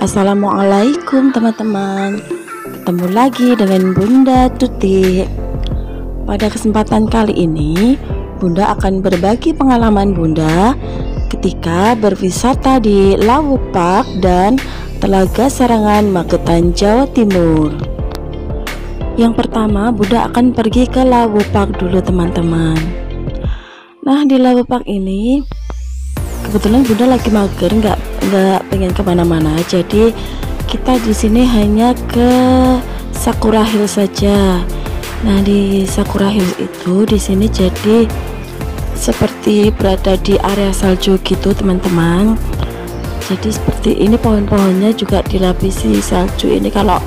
Assalamualaikum teman-teman. Ketemu lagi dengan Bunda Tuti. Pada kesempatan kali ini Bunda akan berbagi pengalaman Bunda ketika berwisata di Lawu Park dan Telaga Sarangan, Magetan, Jawa Timur. Yang pertama, Bunda akan pergi ke Lawu Park dulu teman-teman. Nah, di Lawu Park ini kebetulan Bunda lagi mager, nggak pengen kemana-mana, jadi kita di sini hanya ke Sakura Hills saja. Nah, di Sakura Hills itu di sini jadi seperti berada di area salju gitu teman-teman. Jadi seperti ini, pohon-pohonnya juga dilapisi salju. Ini kalau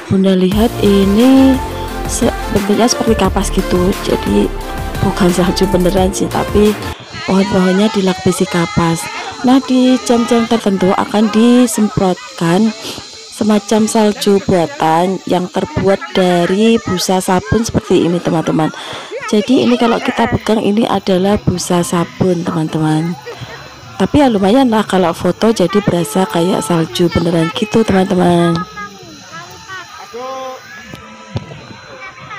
Bunda lihat ini bentuknya seperti kapas gitu, jadi bukan salju beneran sih, tapi pohon-pohonnya dilapisi kapas. Nah, di jam-jam tertentu akan disemprotkan semacam salju buatan yang terbuat dari busa sabun seperti ini teman-teman. Jadi ini kalau kita pegang ini adalah busa sabun teman-teman. Tapi ya lumayan lah kalau foto, jadi berasa kayak salju beneran gitu teman-teman.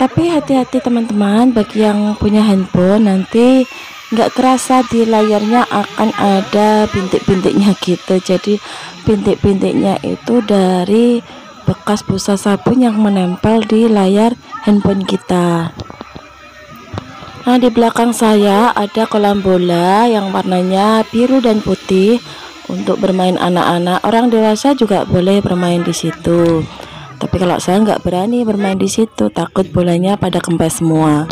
Tapi hati-hati teman-teman, bagi yang punya handphone nanti nggak kerasa di layarnya akan ada bintik-bintiknya gitu. Jadi bintik-bintiknya itu dari bekas busa sabun yang menempel di layar handphone kita. Nah, di belakang saya ada kolam bola yang warnanya biru dan putih untuk bermain anak-anak. Orang dewasa juga boleh bermain di situ. Tapi kalau saya nggak berani bermain di situ, takut bolanya pada kempes semua.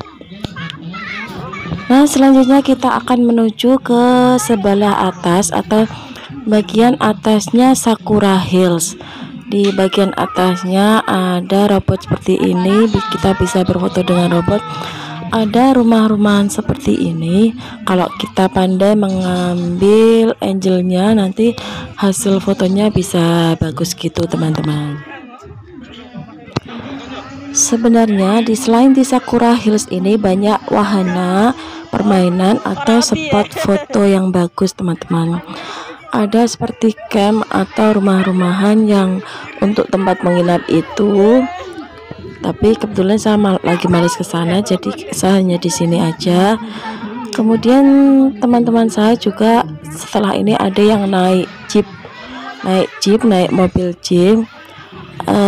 Nah, selanjutnya kita akan menuju ke sebelah atas atau bagian atasnya Sakura Hills. Di bagian atasnya ada robot seperti ini, kita bisa berfoto dengan robot. Ada rumah-rumahan seperti ini. Kalau kita pandai mengambil angelnya, nanti hasil fotonya bisa bagus gitu teman-teman. Sebenarnya selain di Sakura Hills ini banyak wahana permainan atau spot foto yang bagus teman-teman. Ada seperti camp atau rumah-rumahan yang untuk tempat menginap itu. Tapi kebetulan saya lagi males ke sana, jadi saya hanya di sini aja. Kemudian teman-teman saya juga setelah ini ada yang naik mobil jeep.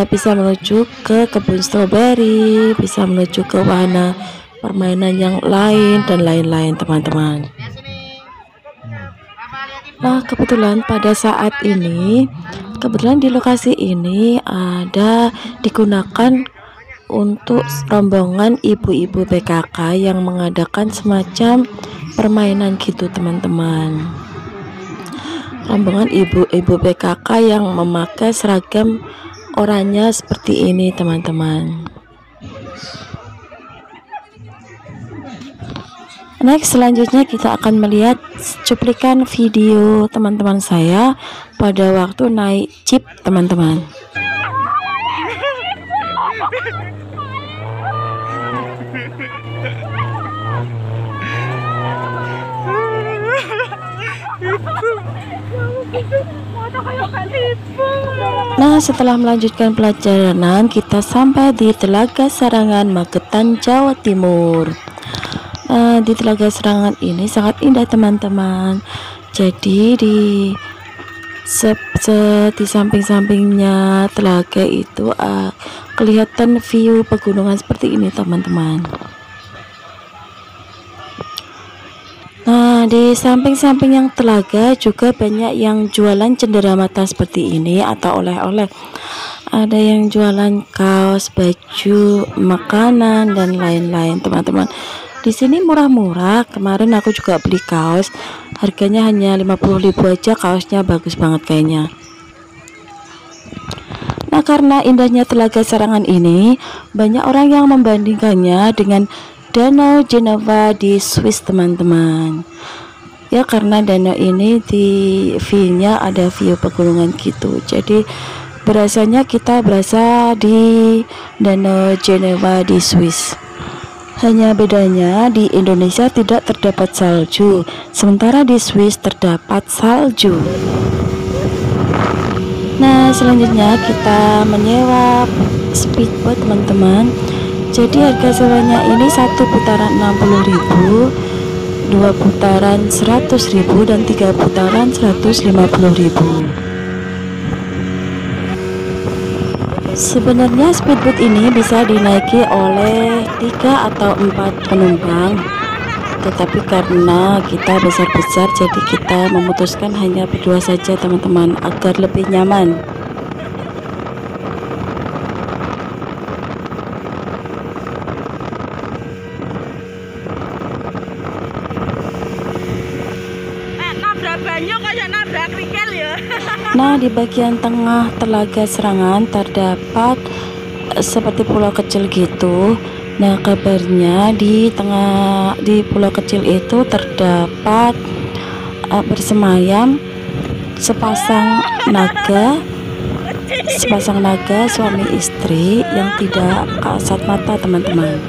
Bisa menuju ke kebun stroberi, bisa menuju ke wahana permainan yang lain dan lain-lain teman-teman. Nah, kebetulan pada saat ini di lokasi ini ada digunakan untuk rombongan ibu-ibu PKK yang mengadakan semacam permainan gitu teman-teman. Rombongan ibu-ibu PKK yang memakai seragam oranye seperti ini teman-teman. Next, selanjutnya kita akan melihat cuplikan video teman-teman saya pada waktu naik jeep teman-teman. Nah, setelah melanjutkan pelajaran, kita sampai di Telaga Sarangan, Magetan, Jawa Timur. Di Telaga Sarangan ini sangat indah teman-teman. Jadi di samping-sampingnya telaga itu kelihatan view pegunungan seperti ini teman-teman. Nah, di samping-samping yang telaga juga banyak yang jualan cenderamata seperti ini atau oleh-oleh. Ada yang jualan kaos, baju, makanan dan lain-lain teman-teman. Di sini murah-murah. Kemarin aku juga beli kaos, harganya hanya 50.000 aja, kaosnya bagus banget kayaknya. Nah, karena indahnya Telaga Sarangan ini, banyak orang yang membandingkannya dengan Danau Geneva di Swiss teman-teman. Ya, karena danau ini di view-nya ada view pegunungan gitu, jadi berasanya kita berasa di Danau Geneva di Swiss. Hanya bedanya di Indonesia tidak terdapat salju, sementara di Swiss terdapat salju. Nah, selanjutnya kita menyewa speedboat teman-teman. Jadi harga sewanya ini satu putaran 60.000, dua putaran 100.000, dan tiga putaran 150.000. Sebenarnya speedboat ini bisa dinaiki oleh 3 atau 4 penumpang, tetapi karena kita besar-besar jadi kita memutuskan hanya berdua saja teman-teman, agar lebih nyaman. Nah, di bagian tengah Telaga Serangan terdapat seperti pulau kecil gitu. Nah, kabarnya di pulau kecil itu terdapat bersemayam sepasang naga suami istri yang tidak kasat mata teman-teman.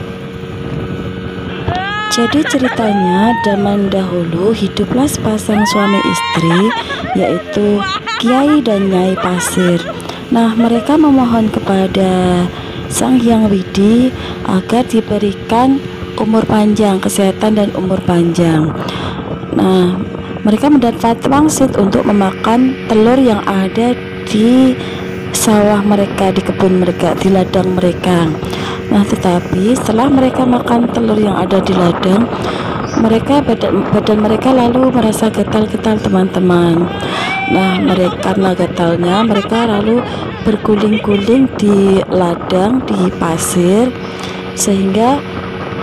Jadi ceritanya zaman dahulu hiduplah sepasang suami istri, yaitu Kiai dan Nyai Pasir. Nah, mereka memohon kepada Sang Hyang Widi agar diberikan umur panjang, kesehatan dan umur panjang. Nah, mereka mendapat wangsit untuk memakan telur yang ada di sawah mereka, di kebun mereka, di ladang mereka. Nah, tetapi setelah mereka makan telur yang ada di ladang, badan mereka lalu merasa gatal-gatal teman-teman. Nah, karena gatalnya mereka lalu berguling-guling di ladang, di pasir, sehingga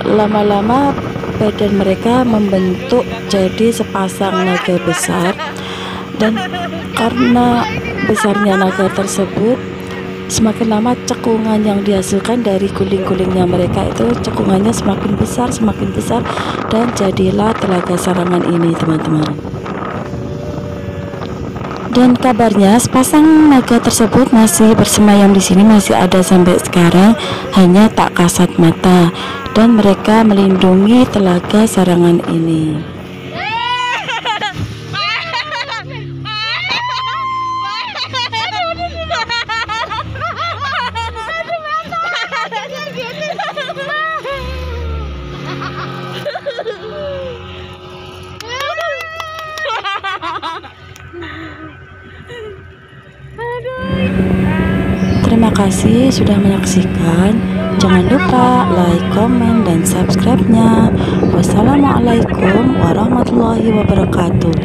lama-lama badan mereka membentuk jadi sepasang naga besar. Dan karena besarnya naga tersebut, semakin lama cekungan yang dihasilkan dari guling-gulingnya mereka itu cekungannya semakin besar, dan jadilah Telaga Sarangan ini teman-teman. Dan kabarnya sepasang naga tersebut masih bersemayam di sini, masih ada sampai sekarang, hanya tak kasat mata, dan mereka melindungi Telaga Sarangan ini. Terima kasih sudah menyaksikan. Jangan lupa like, komen, dan subscribe-nya. Wassalamualaikum warahmatullahi wabarakatuh.